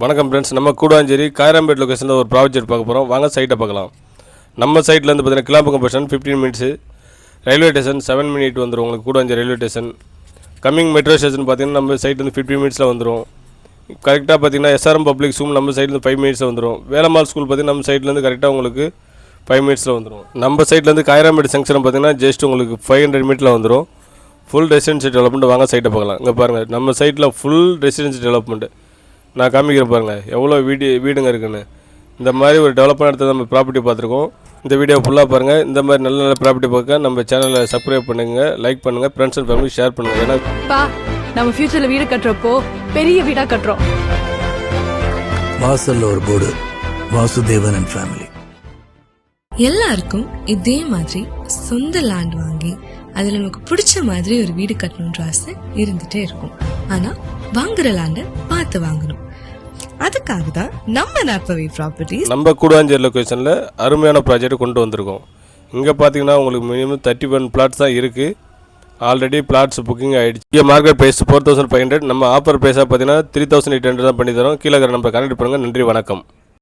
வணக்கம் ஃப்ரெண்ட்ஸ், நம்ம கூடாஞ்சேரி காயராம்பேட் லொக்கேஷனில் ஒரு ப்ராஜெக்ட் பார்க்க போகிறோம். வாங்க சைட்டை பார்க்கலாம். நம்ம சைட்லேருந்து பார்த்தீங்கன்னா Kilambakkam bus 15 minutes, railway station 7 minute வந்துடும் உங்களுக்கு. Guduvanchery railway station coming metro station பார்த்தீங்கன்னா நம்ம சைட்லேருந்து 15 மினிட்ஸில் வந்துடும். கரெக்டாக பார்த்தீங்கன்னா எஸ்ஆர்எம் பப்ளிக் ஸ்கூல் நம்ம சைட்லேருந்து 5 மினிட்ஸில் வந்துடும். வேலம்மாள் ஸ்கூல் பார்த்தீங்கன்னா நம்ம சைட்லேருந்து கரெக்டாக உங்களுக்கு 5 மினிட்ஸில் வந்துடும். நம்ம சைட்லேருந்து காயராம்பேட் ஜங்ஷன் பார்த்தீங்கன்னா ஜஸ்ட் உங்களுக்கு 500 மீட்டரில் வந்துடும். Full residency development. வாங்க சைட்டை பார்க்கலாம். இங்கே பாருங்கள், நம்ம சைட்டில் ஃபுல் ரெசிடென்சி டெவலப்மெண்ட்டு நான் காமிக்கிறேன் பாருங்கள் எவ்வளோ வீடுங்க இருக்குன்னு. இந்த மாதிரி ஒரு டெவலப்மெண்ட் எடுத்து நம்ம ப்ராப்பர்ட்டி பார்த்துருக்கோம். இந்த வீடியோ ஃபுல்லாக பாருங்கள். இந்த மாதிரி நல்ல நல்ல ப்ராப்பர்ட்டி பார்க்க நம்ம சேனலை சப்ஸ்கிரைப் பண்ணுங்கள், லைக் பண்ணுங்கள், ஃப்ரெண்ட்ஸ் அண்ட் ஃபேமிலி ஷேர் பண்ணுங்கள். ஏன்னா நம்ம ஃபியூச்சரில் வீடு கட்டுறப்போ பெரிய வீடாக கட்டுறோம். வாசல்ல ஒரு போர்டு, வாசுதேவன் அண்ட் ஃபேமிலி. எல்லாருக்கும் இதே மாதிரி சொந்த லேண்ட் வாங்கி அதுல நமக்கு பிடிச்ச மாதிரி ஒரு வீடு கட்டணும்ன்ற ஆசை இருந்துட்டே இருக்கும். ஆனா வாங்குற லேண்ட பார்த்து வாங்கணும். அதுக்காக தான் நம்ம நாப்பவே ப்ராப்பர்ட்டிஸ் நம்ம கூடாஞ்சேரி லொக்கேஷனில் அருமையான ப்ராஜெக்ட் கொண்டு வந்திருக்கோம். இங்கே பார்த்தீங்கன்னா உங்களுக்கு மினிமம் 31 பிளாட்ஸ் தான் இருக்குது. ஆல்ரெடி பிளாட்ஸ் புக்கிங் ஆகிடுச்சு. இங்கே மார்க்கெட் ப்ரைஸ் 4500. நம்ம ஆஃபர் ப்ரைஸாக பார்த்தீங்கன்னா 3800 தான் பண்ணி தரோம். கீழே நம்பர் கனெக்ட் பண்ணுங்கள். நன்றி, வணக்கம்.